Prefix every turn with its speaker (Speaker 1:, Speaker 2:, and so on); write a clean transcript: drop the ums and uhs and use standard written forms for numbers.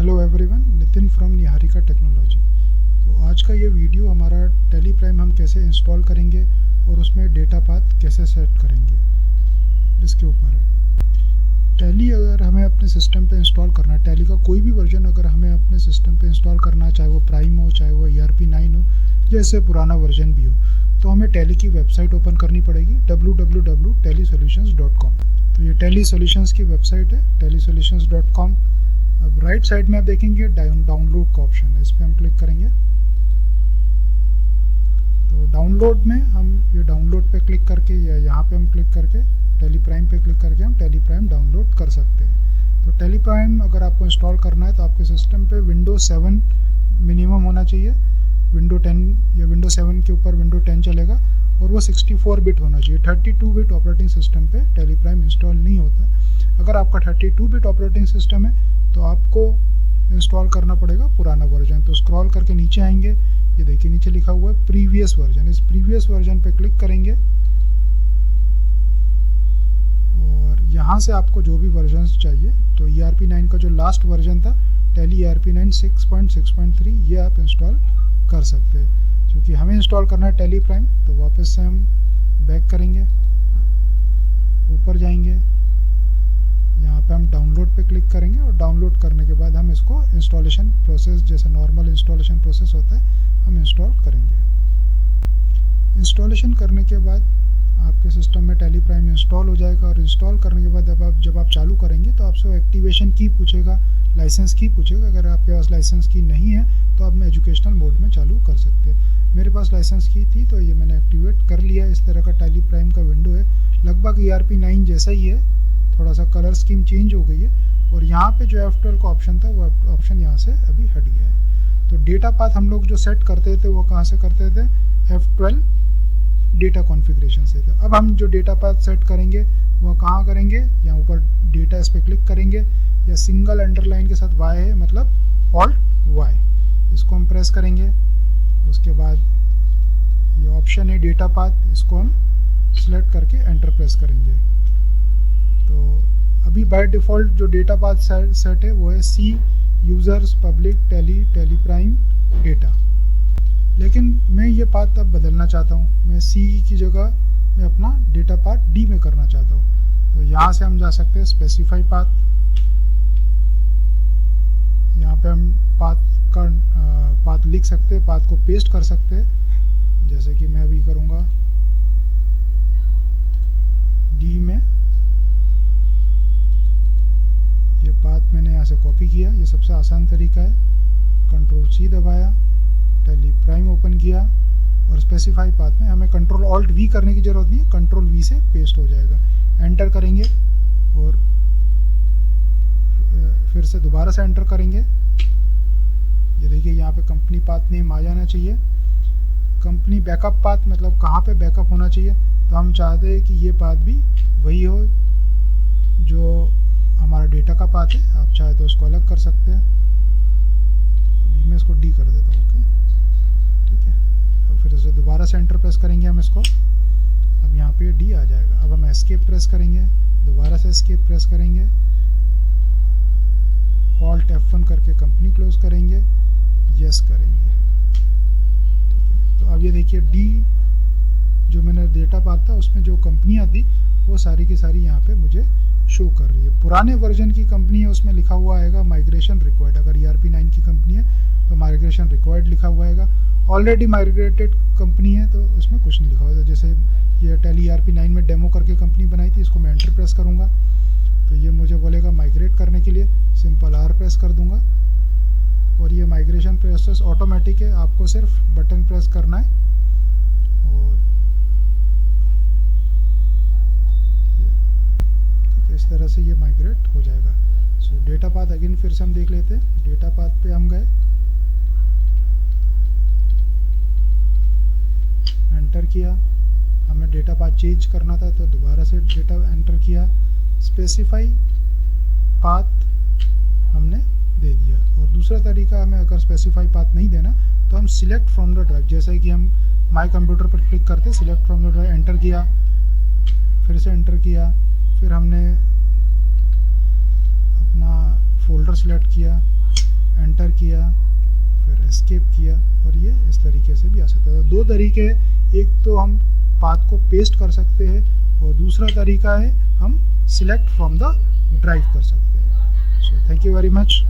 Speaker 1: Hello everyone, Nitin from Niharika technology. तो आज का ये वीडियो हमारा टैली प्राइम हम कैसे इंस्टॉल करेंगे और उसमें डेटा पाथ कैसे सेट करेंगे इसके ऊपर है। टैली अगर हमें अपने सिस्टम पे इंस्टॉल करना है, टैली का कोई भी वर्जन अगर हमें अपने सिस्टम पे इंस्टॉल करना है, चाहे वो प्राइम हो, चाहे वो ERP9 हो, या इससे पुराना वर्जन भी हो, तो हमें टैली की वेबसाइट ओपन करनी पड़ेगी www.tellysolutions.com। तो ये टैली सॉल्यूशंस की वेबसाइट है, tellysolutions.com। अब राइट साइड में आप देखेंगे डाउनलोड का ऑप्शन है, इस पर हम क्लिक करेंगे। तो डाउनलोड में हम ये डाउनलोड पे क्लिक करके या यहाँ पे हम क्लिक करके टैली प्राइम पे क्लिक करके हम टैली प्राइम डाउनलोड कर सकते हैं। तो टैली प्राइम अगर आपको इंस्टॉल करना है तो आपके सिस्टम पे विंडोज 7 मिनिमम होना चाहिए। विंडो 10 या विंडो 7 के ऊपर विंडो 10 चलेगा और वो 64 बिट होना चाहिए। 32 बिट ऑपरेटिंग सिस्टम पे टैली प्राइम इंस्टॉल नहीं होता। अगर आपका 32 बिट ऑपरेटिंग सिस्टम है तो आपको इंस्टॉल करना पड़ेगा पुराना वर्जन। तो स्क्रॉल करके नीचे आएंगे, ये देखिए नीचे लिखा हुआ है प्रीवियस वर्जन। इस प्रीवियस वर्जन पे क्लिक करेंगे और यहाँ से आपको जो भी वर्जन चाहिए, तो ERP9 का जो लास्ट वर्जन था टैली ERP9 6.6.3, ये आप इंस्टॉल कर सकते हैं। क्योंकि हमें इंस्टॉल करना है टैली प्राइम, तो वापस से हम बैक करेंगे, ऊपर जाएंगे, यहाँ पे हम डाउनलोड पे क्लिक करेंगे और डाउनलोड करने के बाद हम इसको इंस्टॉलेशन प्रोसेस, जैसे नॉर्मल इंस्टॉलेशन प्रोसेस होता है, हम इंस्टॉल करेंगे। इंस्टॉलेशन करने के बाद आपके सिस्टम में टैली प्राइम इंस्टॉल हो जाएगा और इंस्टॉल करने के बाद जब आप चालू करेंगे तो आपसे एक्टिवेशन की पूछेगा, लाइसेंस की पूछेगा। अगर आपके पास लाइसेंस की नहीं है तो आप एजुकेशनल मोड में चालू कर सकते हैं। मेरे पास लाइसेंस की थी तो ये मैंने एक्टिवेट कर लिया। इस तरह का टैली प्राइम का विंडो है, लगभग ERP9 जैसा ही है, थोड़ा सा कलर स्कीम चेंज हो गई है और यहाँ पे जो F12 का ऑप्शन था वो ऑप्शन यहाँ से अभी हट गया है। तो डेटा पाथ हम लोग जो सेट करते थे वो कहाँ से करते थे, F12 डेटा कॉन्फ़िगरेशन से था। अब हम जो डेटा पाथ सेट करेंगे वो कहाँ करेंगे, यहाँ ऊपर डेटा, इस पर क्लिक करेंगे, या सिंगल अंडरलाइन के साथ Y है, मतलब Alt Y, इसको हम प्रेस करेंगे। उसके बाद ये ऑप्शन है डेटा पाथ, इसको हम सिलेक्ट करके एंटर प्रेस करेंगे। तो अभी बाय डिफ़ॉल्ट जो डेटा पाथ सेट है वो है C users public tally prime data. लेकिन मैं ये पाथ अब बदलना चाहता हूँ, मैं C की जगह मैं अपना डेटा पाथ D में करना चाहता हूँ। तो यहाँ से हम जा सकते हैं स्पेसिफाई पाथ, यहाँ पे हम पाथ लिख सकते हैं, पाथ को पेस्ट कर सकते हैं, जैसे कि मैं अभी करूँगा D में। ये पाथ मैंने यहाँ से कॉपी किया, ये सबसे आसान तरीका है। कंट्रोल C दबाया, टैली प्राइम ओपन किया और स्पेसिफाई पाथ में हमें कंट्रोल Alt V करने की ज़रूरत नहीं है, कंट्रोल V से पेस्ट हो जाएगा। एंटर करेंगे और फिर से दोबारा से एंटर करेंगे। ये देखिए यहाँ पे कंपनी पाथ नेम आ जाना चाहिए। कंपनी बैकअप पाथ मतलब कहाँ पे बैकअप होना चाहिए, तो हम चाहते हैं कि ये पाथ भी वही हो जो हमारा डेटा का पाथ है। आप चाहे तो इसको अलग कर सकते हैं। अभी मैं इसको D कर देता हूँ, ओके, ठीक है। अब फिर से दोबारा से एंटर प्रेस करेंगे हम इसको, अब यहाँ पे D आ जाएगा। अब हम एस्केप प्रेस करेंगे, दोबारा से एस्केप प्रेस करेंगे, Alt F1 करके कंपनी क्लोज करेंगे, यस करेंगे, ठीक है। तो अब ये देखिए D जो मैंने डेटा पाथ था उसमें जो कंपनियाँ थी वो सारी की सारी यहाँ पे मुझे शो कर रही है। पुराने वर्जन की कंपनी है, उसमें लिखा हुआ आएगा माइग्रेशन रिक्वायर्ड। अगर ERP9 की कंपनी है तो माइग्रेशन रिक्वायर्ड लिखा हुआ आएगा। ऑलरेडी माइग्रेटेड कंपनी है तो उसमें कुछ नहीं लिखा हुआ। जैसे ये टैली ERP9 में डेमो करके कंपनी बनाई थी, इसको मैं एंटर प्रेस करूँगा तो ये मुझे बोलेगा माइग्रेट करने के लिए, सिंपल R प्रेस कर दूंगा और ये माइग्रेशन प्रोसेस ऑटोमेटिक है, आपको सिर्फ बटन प्रेस करना है और इस तरह से ये माइग्रेट हो जाएगा। सो डेटा पाथ अगेन फिर से हम देख लेते हैं। डेटा पाथ पे हम गए, एंटर किया, हमें डेटा पाथ चेंज करना था तो दोबारा से डेटा एंटर किया, स्पेसिफाई पाथ हमने दे दिया। और दूसरा तरीका, हमें अगर स्पेसिफाई पाथ नहीं देना तो हम सिलेक्ट फ्रॉम द ड्राइव, जैसे कि हम माई कंप्यूटर पर क्लिक करते select from the drive, enter किया, फिर से एंटर किया, फिर हमने अपना फोल्डर सिलेक्ट किया, एंटर किया, फिर एस्केप किया, और ये इस तरीके से भी आ सकता है। तो दो तरीके हैं, एक तो हम पाथ को पेस्ट कर सकते हैं और दूसरा तरीका है हम सिलेक्ट फ्रॉम द ड्राइव कर सकते हैं। So thank you very much.